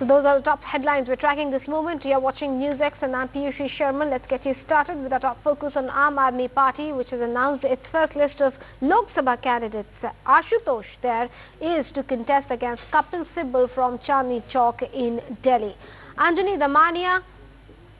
So those are the top headlines we're tracking this moment. You're watching NewsX and I'm Piyushi Sharma. Let's get you started with our top focus on Aam Aadmi Party, which has announced its first list of Lok Sabha candidates. Ashutosh there is to contest against Kapil Sibal from Chandni Chowk in Delhi. Anjani Damania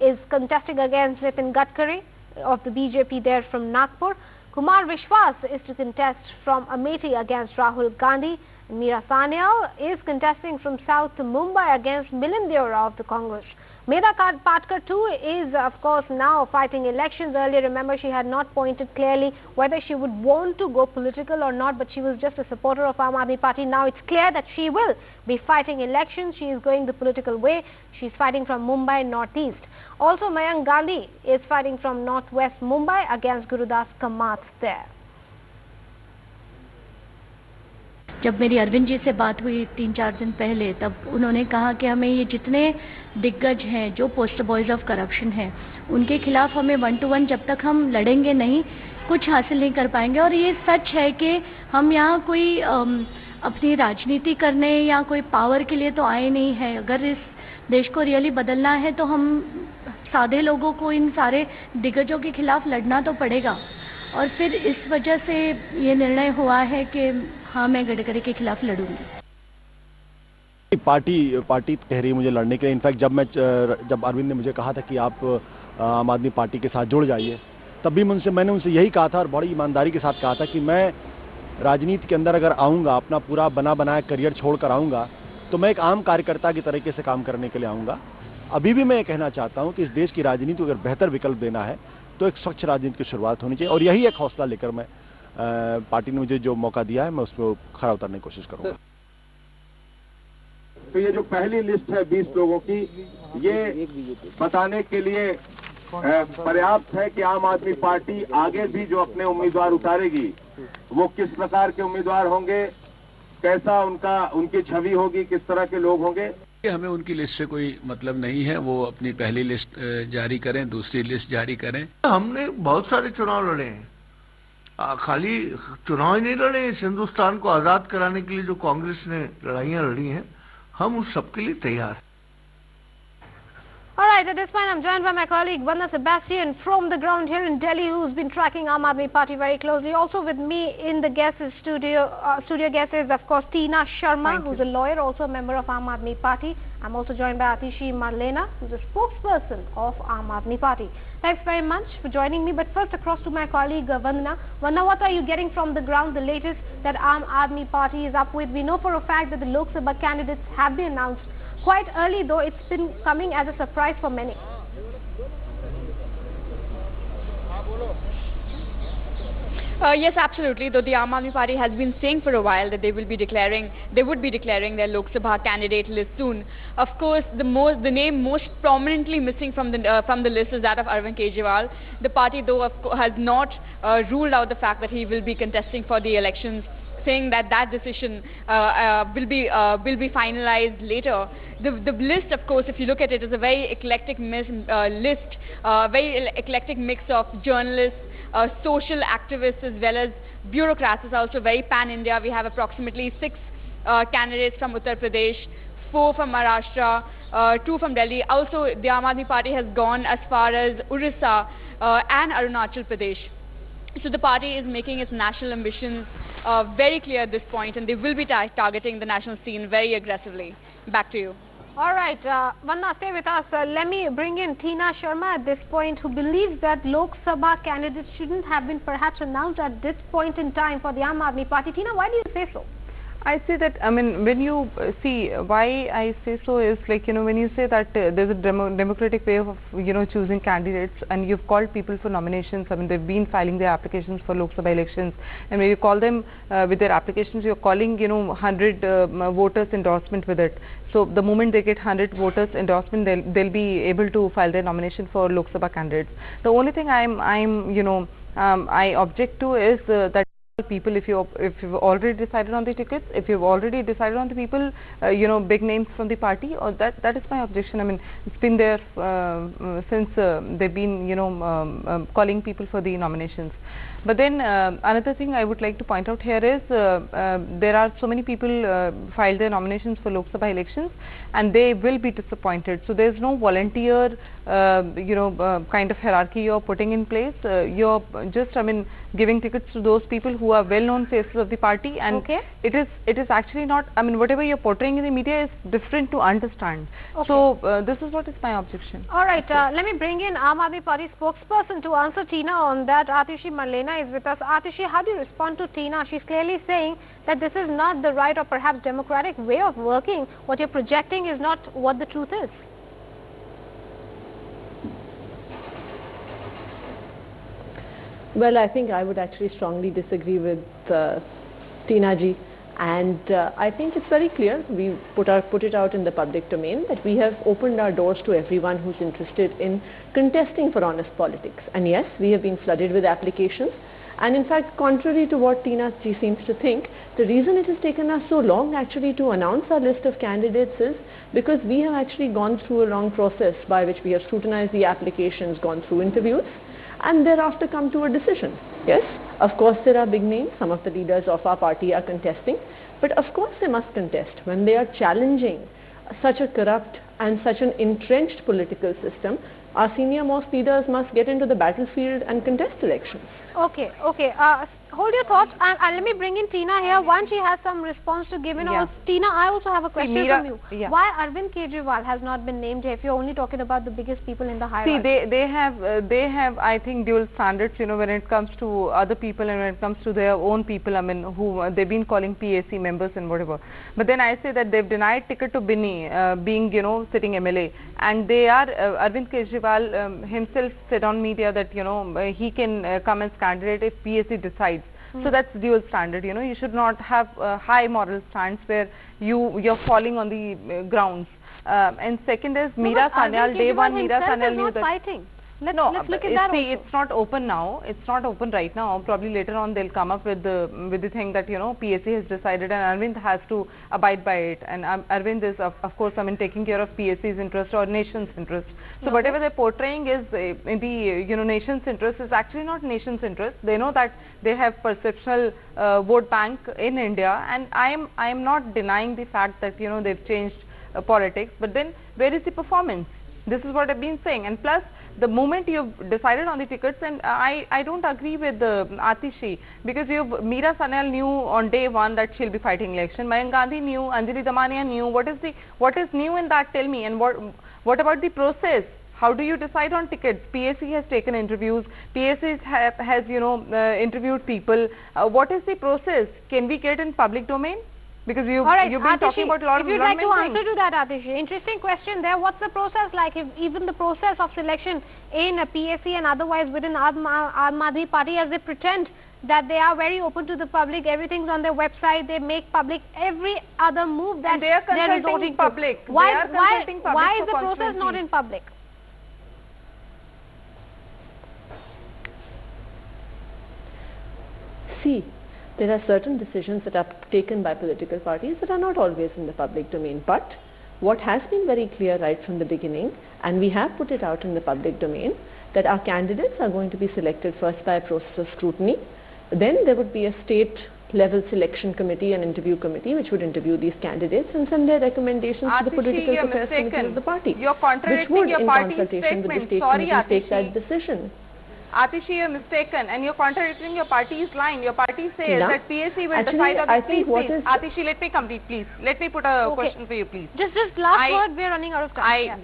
is contesting against Nitin Gadkari of the BJP there from Nagpur. Kumar Vishwas is to contest from Amethi against Rahul Gandhi. Meera Sanyal is contesting from South Mumbai against Milind Deora of the Congress. Medha Patkar too is of course now fighting elections. Earlier, remember, she had not pointed clearly whether she would want to go political or not, but she was just a supporter of Aam Aadmi Party. Now it's clear that she will be fighting elections. She is going the political way. She's fighting from Mumbai Northeast. Also, Mayank Gandhi is fighting from Northwest Mumbai against Gurudas Kamath there. जब मेरी अरविंद जी से बात हुई 3-4 दिन पहले, तब उन्होंने कहा कि हमें ये जितने दिग्गज हैं जो पोस्टर बॉयज ऑफ करप्शन हैं, उनके खिलाफ हमें 1-to-1 जब तक हम लड़ेंगे नहीं, कुछ हासिल नहीं कर पाएंगे। और ये सच है कि हम यहाँ कोई अपनी राजनीति करने या कोई पावर के लिए तो आए नहीं है। अगर इस देश को रियली बदलना है तो हम सादे लोगों को इन सारे दिग्गजों के खिलाफ लड़ना तो पड़ेगा। और फिर इस वजह से ये निर्णय हुआ है कि हाँ, मैं गडकरी के खिलाफ लड़ूंगी। पार्टी कह रही है मुझे लड़ने के लिए। इनफैक्ट जब अरविंद ने मुझे कहा था कि आप आम आदमी पार्टी के साथ जुड़ जाइए, तब भी मैंने उनसे यही कहा था और बड़ी ईमानदारी के साथ कहा था कि मैं राजनीति के अंदर अगर आऊँगा, अपना पूरा बनाया करियर छोड़कर आऊँगा, तो मैं एक आम कार्यकर्ता की तरीके से काम करने के लिए आऊँगा। अभी भी मैं ये कहना चाहता हूँ कि इस देश की राजनीति को अगर बेहतर विकल्प देना है तो एक स्वच्छ राजनीति की शुरुआत होनी चाहिए। और यही एक हौसला लेकर मैं पार्टी ने मुझे जो मौका दिया है, मैं उस पर खरा उतरने की कोशिश करूंगा। तो ये जो पहली लिस्ट है 20 लोगों की, ये बताने के लिए पर्याप्त है कि आम आदमी पार्टी आगे भी जो अपने उम्मीदवार उतारेगी वो किस प्रकार के उम्मीदवार होंगे, कैसा उनकी छवि होगी, किस तरह के लोग होंगे। हमें उनकी लिस्ट से कोई मतलब नहीं है। वो अपनी पहली लिस्ट जारी करें, दूसरी लिस्ट जारी करें। हमने बहुत सारे चुनाव लड़े हैं, खाली चुनाव ही नहीं लड़े। इस हिंदुस्तान को आजाद कराने के लिए जो कांग्रेस ने लड़ाइयां लड़ी हैं, हम उस सबके लिए तैयार हैं। All right, at this point I'm joined by my colleague Vandana Sebastian from the ground here in Delhi, who's been tracking Aam Aadmi Party very closely. Also with me in the guest studio guest is of course Tina Sharma, who's a lawyer, also a member of Aam Aadmi Party. I'm also joined by Atishi Marlena, who's a spokesperson of Aam Aadmi Party. Thanks very much for joining me. But first, across to my colleague Vandana. Vandana, what are you getting from the ground, the latest that Aam Aadmi Party is up with? We know for a fact that the Lok Sabha candidates have been announced quite early, though it's been coming as a surprise for many. Yes, absolutely. Though the Aam Aadmi Party has been saying for a while that they would be declaring their Lok Sabha candidate list soon. Of course, the name most prominently missing from the list is that of Arvind Kejriwal. The party, though, has not ruled out the fact that he will be contesting for the elections, saying that decision will be finalized later. The list, of course, if you look at it, is a very eclectic list, very eclectic mix of journalists, social activists as well as bureaucrats. It's also very pan-India. We have approximately 6 candidates from Uttar Pradesh, 4 from Maharashtra, 2 from Delhi. Also, the Aam Aadmi Party has gone as far as Orissa and Arunachal Pradesh. So the party is making its national ambitions very clear at this point, and they will be targeting the national scene very aggressively. Back to you. All right, Vandana, stay with us. Let me bring in Tina Sharma at this point, who believes that Lok Sabha candidates shouldn't have been perhaps announced at this point in time for the Aam Aadmi Party. Tina, why do you say so? I say that, I mean, when you see why I say so is like, you know, when you say that there's a democratic way of, you know, choosing candidates, and you've called people for nominations. I mean, they've been filing their applications for Lok Sabha elections, and when you call them with their applications, you're calling, you know, 100 voters endorsement with it. So the moment they get 100 voters endorsement, they'll be able to file their nomination for Lok Sabha candidates. The only thing I object to is that people if you've already decided on the tickets, if you've already decided on the people, you know, big names from the party, or that is my objection. I mean, it's been there since they've been, you know, calling people for the nominations. But then another thing I would like to point out here is there are so many people filed their nominations for Lok Sabha elections, and they will be disappointed. So there's no volunteer, you know, kind of hierarchy you're putting in place. You're just, I mean, giving tickets to those people who are well-known faces of the party, and it is actually not. I mean, whatever you're portraying in the media is different to understand. So this is what is my objection. All right, let me bring in Aam Aadmi Party spokesperson to answer Tina on that. Atishi Marlena is with us. Atishi, how do you respond to Tina? She's clearly saying that this is not the right or perhaps democratic way of working. What you're projecting is not what the truth is. Well, I think I would actually strongly disagree with Tina ji, and I think it's very clear. We put it out in the public domain that we have opened our doors to everyone who's interested in contesting for honest politics. And yes, we have been flooded with applications. And in fact, contrary to what Tina ji seems to think, the reason it has taken us so long actually to announce our list of candidates is because we have actually gone through a long process by which we have scrutinized the applications, gone through interviews, and thereafter come to a decision. Yes, of course there are big names, some of the leaders of our party are contesting, but of course they must contest when they are challenging such a corrupt and such an entrenched political system. Our senior most leaders must get into the battlefield and contest elections. Okay. Hold your thoughts, and let me bring in Tina here. One, she has some response to give in. Also, Tina, I also have a question from you. Why Arvind Kejriwal has not been named here if you're only talking about the biggest people in the hierarchy? See, they have I think dual standards, you know, when it comes to other people and when it comes to their own people. I mean, who they've been calling PAC members and whatever. But then I say that they've denied ticket to Binny, being, you know, sitting MLA, and they are Arvind Kejriwal himself said on media that, you know, he can come as candidate if PAC decides. So that's dual standard, you know. You should not have a high moral stance where you're falling on the grounds. And second is Meera Sanyal, day one Meera Sanyal knew that. Fighting. Let's look at that. See, it's not open now. It's not open right now. Probably later on they'll come up with the thing that, you know, PAC has decided and Arvind has to abide by it. And Arvind is of course, I mean, taking care of PAC's interest or nation's interest. So whatever they're portraying is in the, you know, nation's interest is actually not nation's interest. They know that they have perceptual vote bank in India, and I am not denying the fact that, you know, they've changed politics. But then where is the performance? This is what I've been saying. And plus, the moment you've decided on the tickets, and I don't agree with Atishi, because Meera Sanyal knew on day one that she'll be fighting election. Mayank Gandhi knew, Anjali Damania knew. What is new in that? Tell me. And what about the process? How do you decide on tickets? PAC has taken interviews. PAC has, you know, interviewed people. What is the process? Can we get in public domain? Because you've been talking about a lot of if you'd like to answer to that, Atishi, interesting question there. What's the process like? If even the process of selection in a PAC and otherwise within Aam Aadmi Party, as they pretend that they are very open to the public, everything's on their website, they make public every other move that they are consulting public. Why is the process not in public? See, there are certain decisions that are taken by political parties that are not always in the public domain. But what has been very clear right from the beginning, and we have put it out in the public domain, that our candidates are going to be selected first by a process of scrutiny. Then there would be a state level selection committee and interview committee which would interview these candidates and send their recommendations to the political affairs committee of the party, you're contradicting which would, your in party's consultation with the state committee, take that decision. Atishi, you're mistaken, and you're contradicting your party's line. Your party says that PAC will decide on the please. Atishi, let me complete, please. Let me put a question for you, please. Just last word, we're running out of time.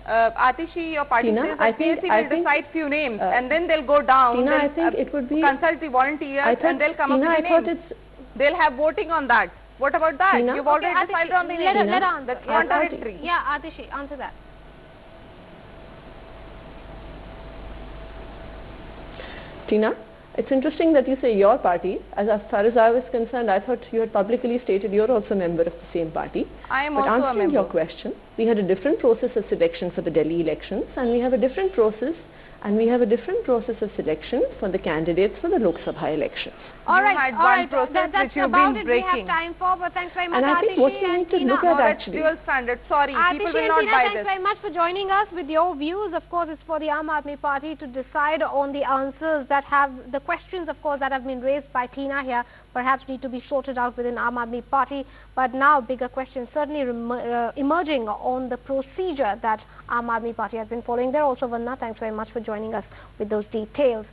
Atishi, your party says that PAC will decide few names, and then they'll go down. Tina, I think it would be consult the volunteers, and they'll come up with the names. They'll have voting on that. What about that? Tina? You've already decided on the names. That's contradictory. Yeah, Atishi, answer that. Tina, it's interesting that you say your party. As far as I was concerned, I thought you had publicly stated you're also a member of the same party. I am also a member. But answering your question, we had a different process of selection for the Delhi elections, and we have a different process of selection for the candidates for the Lok Sabha elections. had one process that's which you've about been it breaking. we have time for, but thanks very much, And I think what Atishi we and need to Tina. look at That's actually. dual standard. Sorry, people Atishi will and not Tina, buy thanks this. very much for joining us with your views. Of course, it's for the Aam Aadmi Party to decide on the answers that have, the questions, of course, that have been raised by Tina here, perhaps need to be sorted out within Aam Aadmi Party. But now, bigger questions certainly emerging on the procedure that Aam Aadmi Party has been following there. Also, Vanna, thanks very much for joining us with those details.